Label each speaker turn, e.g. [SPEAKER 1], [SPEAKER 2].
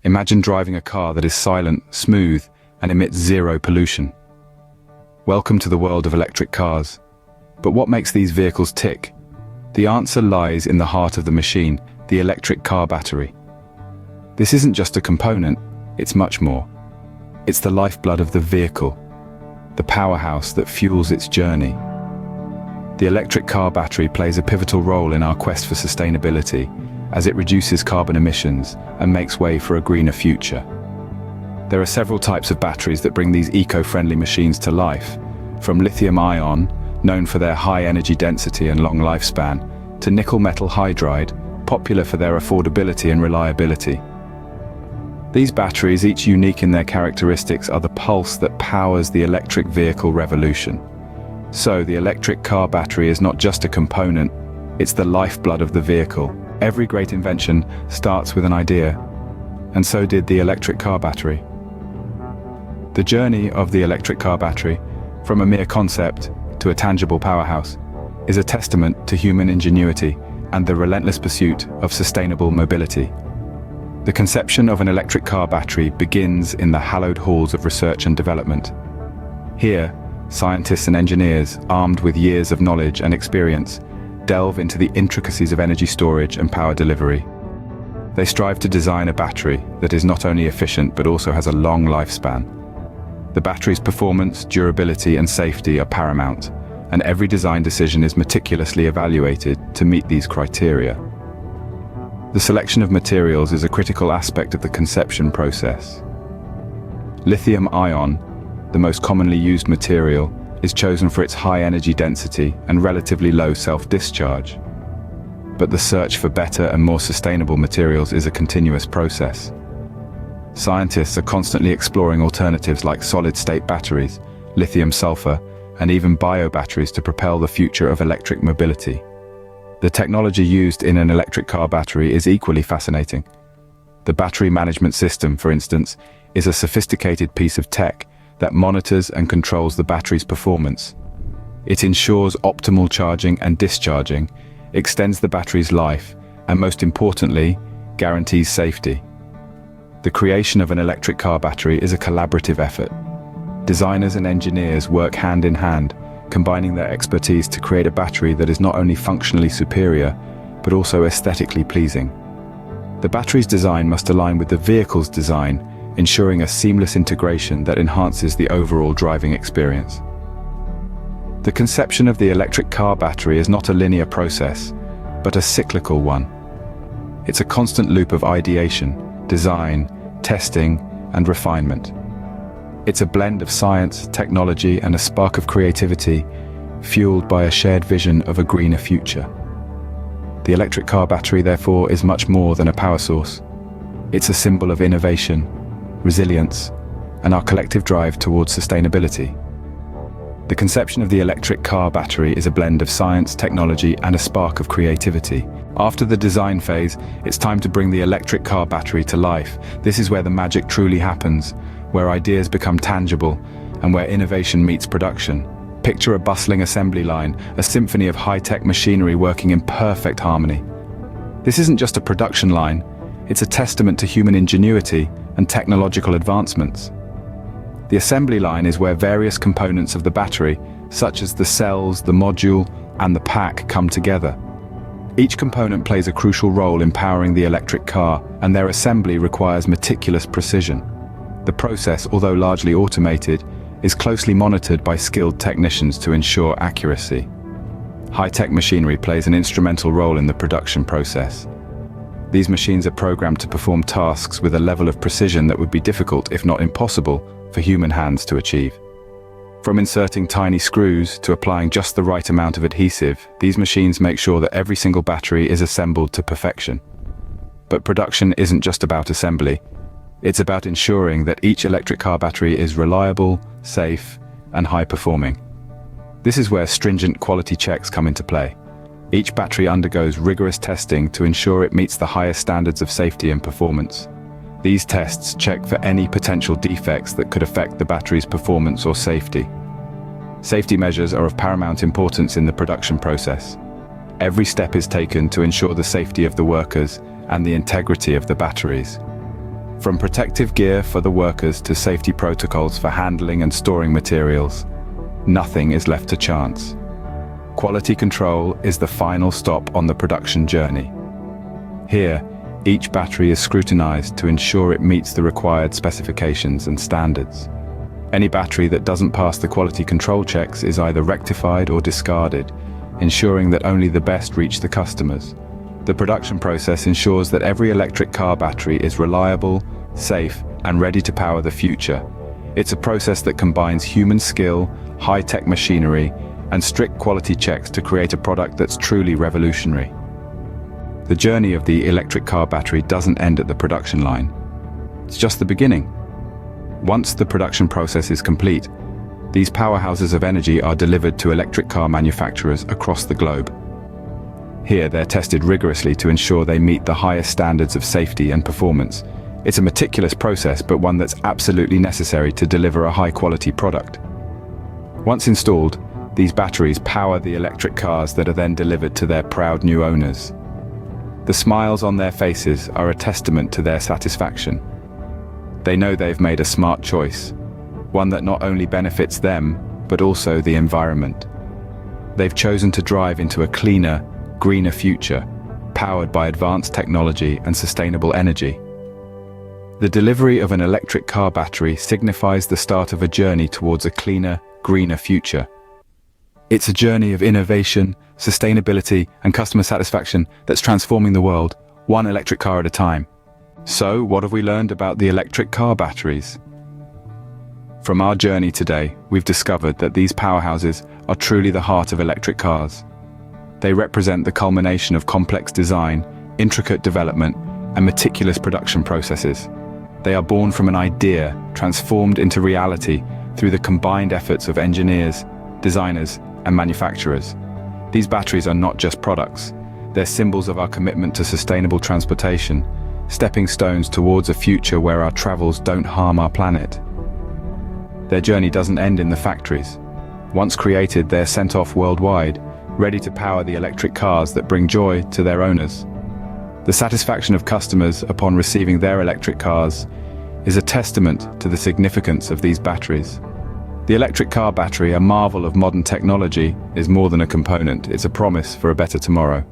[SPEAKER 1] Imagine driving a car that is silent, smooth, and emits zero pollution. Welcome to the world of electric cars. But what makes these vehicles tick? The answer lies in the heart of the machine, the electric car battery. This isn't just a component, it's much more. It's the lifeblood of the vehicle, the powerhouse that fuels its journey. The electric car battery plays a pivotal role in our quest for sustainability, as it reduces carbon emissions and makes way for a greener future. There are several types of batteries that bring these eco-friendly machines to life, from lithium-ion, known for their high energy density and long lifespan, to nickel metal hydride, popular for their affordability and reliability. These batteries, each unique in their characteristics, are the pulse that powers the electric vehicle revolution. So, the electric car battery is not just a component, it's the lifeblood of the vehicle. Every great invention starts with an idea, and so did the electric car battery. The journey of the electric car battery, from a mere concept to a tangible powerhouse, is a testament to human ingenuity and the relentless pursuit of sustainable mobility. The conception of an electric car battery begins in the hallowed halls of research and development. Here, scientists and engineers, armed with years of knowledge and experience, delve into the intricacies of energy storage and power delivery. They strive to design a battery that is not only efficient but also has a long lifespan. The battery's performance, durability, and safety are paramount, and every design decision is meticulously evaluated to meet these criteria. The selection of materials is a critical aspect of the conception process. Lithium-ion, the most commonly used material, is chosen for its high energy density and relatively low self-discharge. But the search for better and more sustainable materials is a continuous process. Scientists are constantly exploring alternatives like solid-state batteries, lithium-sulfur, and even bio-batteries to propel the future of electric mobility. The technology used in an electric car battery is equally fascinating. The battery management system, for instance, is a sophisticated piece of tech that monitors and controls the battery's performance. It ensures optimal charging and discharging, extends the battery's life, and most importantly, guarantees safety. The creation of an electric car battery is a collaborative effort. Designers and engineers work hand in hand, combining their expertise to create a battery that is not only functionally superior, but also aesthetically pleasing. The battery's design must align with the vehicle's design, ensuring a seamless integration that enhances the overall driving experience. The conception of the electric car battery is not a linear process, but a cyclical one. It's a constant loop of ideation, design, testing, and refinement. It's a blend of science, technology, and a spark of creativity, fueled by a shared vision of a greener future. The electric car battery, therefore, is much more than a power source. It's a symbol of innovation, resilience, and our collective drive towards sustainability. The conception of the electric car battery is a blend of science, technology, and a spark of creativity. After the design phase, it's time to bring the electric car battery to life. This is where the magic truly happens, where ideas become tangible, and where innovation meets production. Picture a bustling assembly line, a symphony of high-tech machinery working in perfect harmony. This isn't just a production line, it's a testament to human ingenuity and technological advancements. The assembly line is where various components of the battery, such as the cells, the module, and the pack, come together. Each component plays a crucial role in powering the electric car, and their assembly requires meticulous precision. The process, although largely automated, is closely monitored by skilled technicians to ensure accuracy. High-tech machinery plays an instrumental role in the production process. These machines are programmed to perform tasks with a level of precision that would be difficult, if not impossible, for human hands to achieve. From inserting tiny screws to applying just the right amount of adhesive, these machines make sure that every single battery is assembled to perfection. But production isn't just about assembly. It's about ensuring that each electric car battery is reliable, safe, and high-performing. This is where stringent quality checks come into play. Each battery undergoes rigorous testing to ensure it meets the highest standards of safety and performance. These tests check for any potential defects that could affect the battery's performance or safety. Safety measures are of paramount importance in the production process. Every step is taken to ensure the safety of the workers and the integrity of the batteries. From protective gear for the workers to safety protocols for handling and storing materials, nothing is left to chance. Quality control is the final stop on the production journey. Here, each battery is scrutinized to ensure it meets the required specifications and standards. Any battery that doesn't pass the quality control checks is either rectified or discarded, ensuring that only the best reach the customers. The production process ensures that every electric car battery is reliable, safe, and ready to power the future. It's a process that combines human skill, high-tech machinery, and strict quality checks to create a product that's truly revolutionary. The journey of the electric car battery doesn't end at the production line. It's just the beginning. Once the production process is complete, these powerhouses of energy are delivered to electric car manufacturers across the globe. Here, they're tested rigorously to ensure they meet the highest standards of safety and performance. It's a meticulous process, but one that's absolutely necessary to deliver a high-quality product. Once installed, these batteries power the electric cars that are then delivered to their proud new owners. The smiles on their faces are a testament to their satisfaction. They know they've made a smart choice, one that not only benefits them, but also the environment. They've chosen to drive into a cleaner, greener future, powered by advanced technology and sustainable energy. The delivery of an electric car battery signifies the start of a journey towards a cleaner, greener future. It's a journey of innovation, sustainability, and customer satisfaction that's transforming the world, one electric car at a time. So, what have we learned about the electric car batteries? From our journey today, we've discovered that these powerhouses are truly the heart of electric cars. They represent the culmination of complex design, intricate development, and meticulous production processes. They are born from an idea, transformed into reality through the combined efforts of engineers, designers, and manufacturers. These batteries are not just products. They're symbols of our commitment to sustainable transportation, stepping stones towards a future where our travels don't harm our planet. Their journey doesn't end in the factories. Once created, they're sent off worldwide, ready to power the electric cars that bring joy to their owners. The satisfaction of customers upon receiving their electric cars is a testament to the significance of these batteries. The electric car battery, a marvel of modern technology, is more than a component. It's a promise for a better tomorrow.